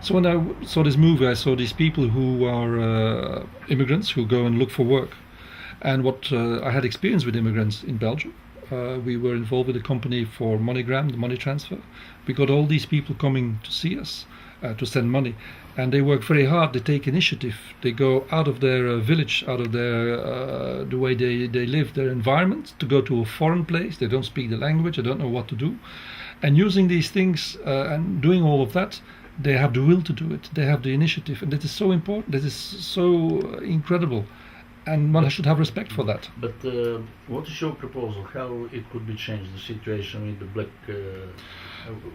So when I saw this movie, I saw these people who are immigrants who go and look for work. And what I had experience with immigrants in Belgium. We were involved with a company for MoneyGram, the money transfer. We got all these people coming to see us to send money, and they work very hard. They take initiative. They go out of their village, out of their the way they live, their environment, to go to a foreign place. They don't speak the language. They don't know what to do, and using these things and doing all of that, they have the will to do it. They have the initiative, and that is so important. That is so incredible. And one should have respect for that. But what is your proposal? How it could be changed, the situation with the black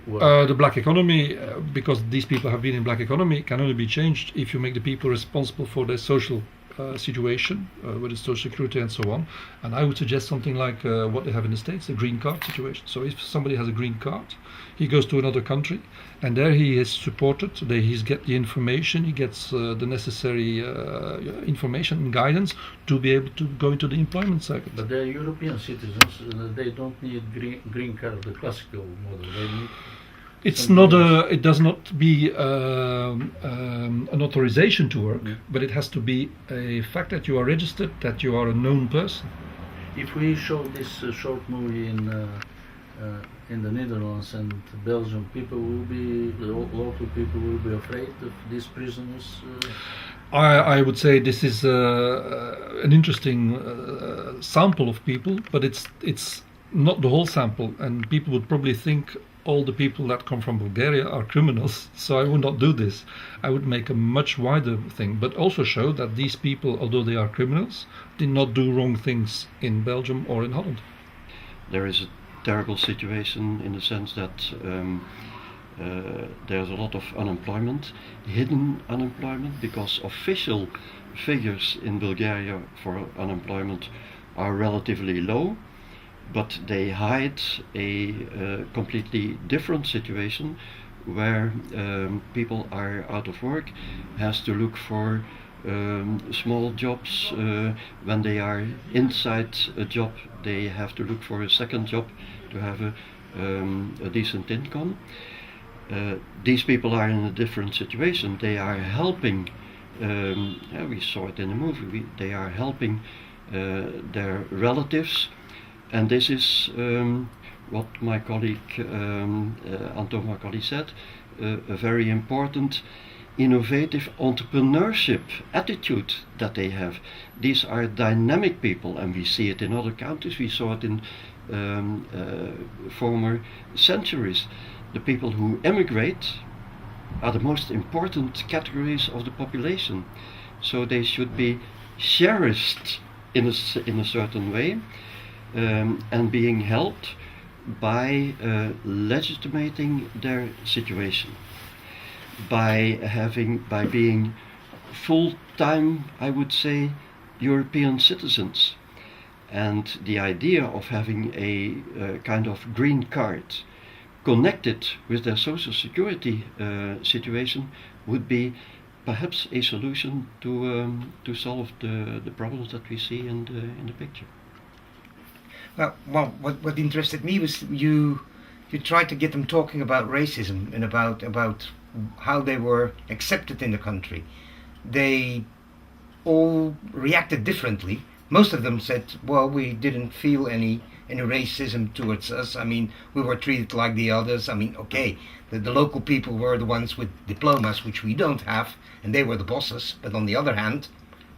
work? The black economy, because these people have been in black economy, can only be changed if you make the people responsible for their social situation, with the social security and so on. And I would suggest something like what they have in the States, the green card situation. So if somebody has a green card, he goes to another country, and there he is supported. He gets the information, he gets the necessary information and guidance to be able to go into the employment circuit. But they're European citizens. They don't need green card, the classical model. They need. It's not it does not be an authorization to work, but it has to be a fact that you are registered, that you are a known person. If we show this short movie in the Netherlands and Belgium, local people will be afraid of these prisoners. I would say this is an interesting sample of people, but it's not the whole sample, and people would probably think all the people that come from Bulgaria are criminals, so I would not do this. I would make a much wider thing, but also show that these people, although they are criminals, did not do wrong things in Belgium or in Holland. There is a terrible situation in the sense that there's a lot of unemployment, hidden unemployment, because official figures in Bulgaria for unemployment are relatively low, but they hide a completely different situation where people are out of work, has to look for small jobs. When they are inside a job, they have to look for a second job to have a decent income. These people are in a different situation. They are helping, we saw it in the movie, they are helping their relatives. And this is what my colleague Anton Macaulay said, a very important innovative entrepreneurship attitude that they have. These are dynamic people, and we see it in other countries. We saw it in former centuries. The people who emigrate are the most important categories of the population, so they should be cherished in a certain way. And being helped by legitimating their situation, by being full-time, I would say, European citizens. And the idea of having a kind of green card connected with their social security situation would be perhaps a solution to solve the problems that we see in the picture. Well, what interested me was you tried to get them talking about racism and about how they were accepted in the country. They all reacted differently. Most of them said, well, we didn't feel any racism towards us. I mean, we were treated like the others. I mean, okay, the local people were the ones with diplomas, which we don't have, and they were the bosses. But on the other hand,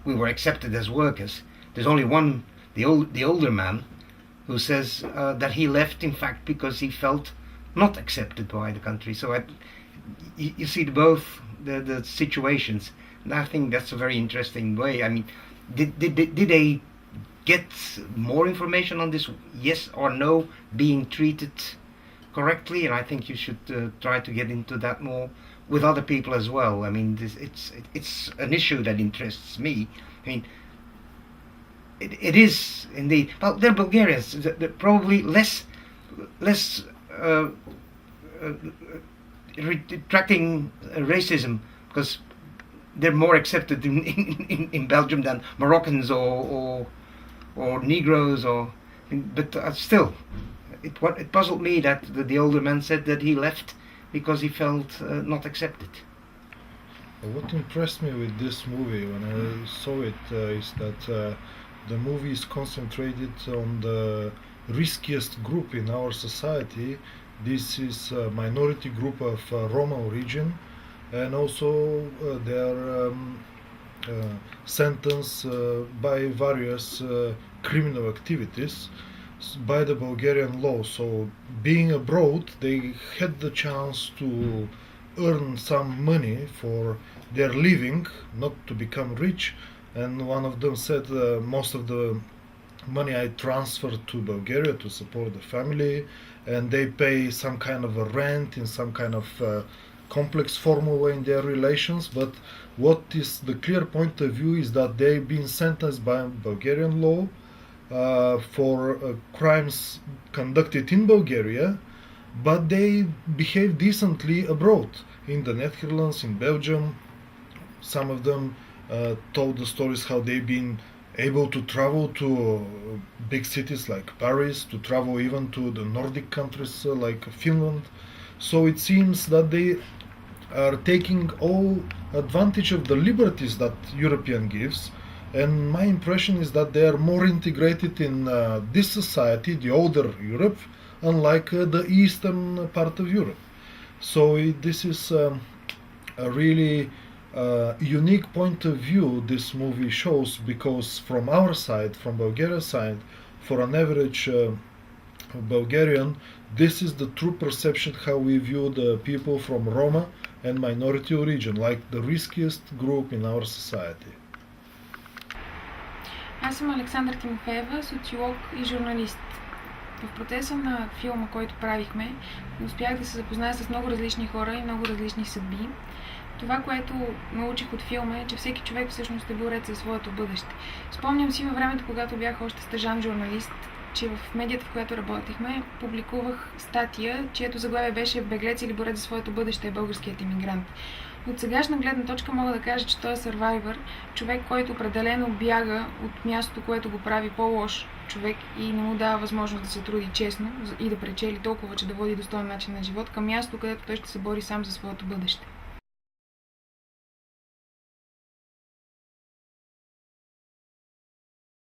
we were accepted as workers. There's only one, the older man, who says that he left, in fact, because he felt not accepted by the country. So you see both the situations, and I think that's a very interesting way. I mean, did they get more information on this, yes or no, being treated correctly? And I think you should try to get into that more with other people as well. I mean, it's an issue that interests me. I mean, it is indeed. Well, they're Bulgarians. They're probably less retracting racism, because they're more accepted in Belgium than Moroccans or Negroes but still, it puzzled me that the older man said that he left because he felt not accepted. What impressed me with this movie when I saw it is that the movie is concentrated on the riskiest group in our society. This is a minority group of Roma origin, and also they are sentenced by various criminal activities by the Bulgarian law. So, being abroad, they had the chance to earn some money for their living, not to become rich. And one of them said, most of the money I transfer to Bulgaria to support the family, and they pay some kind of a rent in some kind of complex formal way in their relations. But what is the clear point of view is that they've been sentenced by Bulgarian law for crimes conducted in Bulgaria, but they behave decently abroad, in the Netherlands, in Belgium. Some of them told the stories how they've been able to travel to big cities like Paris, to travel even to the Nordic countries like Finland. So it seems that they are taking all advantage of the liberties that European gives, and my impression is that they are more integrated in this society, the older Europe, unlike the eastern part of Europe. So this is a really unique point of view this movie shows, because from our side, from Bulgaria's side, for an average Bulgarian, this is the true perception how we view the people from Roma and minority origin, like the riskiest group in our society. Аз съм Александър Тимофеева, социолог и журналист. В процеса на филма, който правихме, успях да се запозная с много различни хора и много различни съдби. Това, което научих от филма е, че всеки човек всъщност е борец за своето бъдеще. Спомням си във времето, когато бях още стажант журналист, че в медията, в която работихме, публикувах статия, чието заглавие беше "Беглец или борец за своето бъдеще е българският имигрант". От сегашна гледна точка мога да кажа, че той е сървайвър, човек, който определено бяга от мястото, което го прави по-лош човек и не му дава възможност да се труди честно и да печели толкова, че да води достоен начин на живот, към място, където той ще се бори сам за своето бъдеще.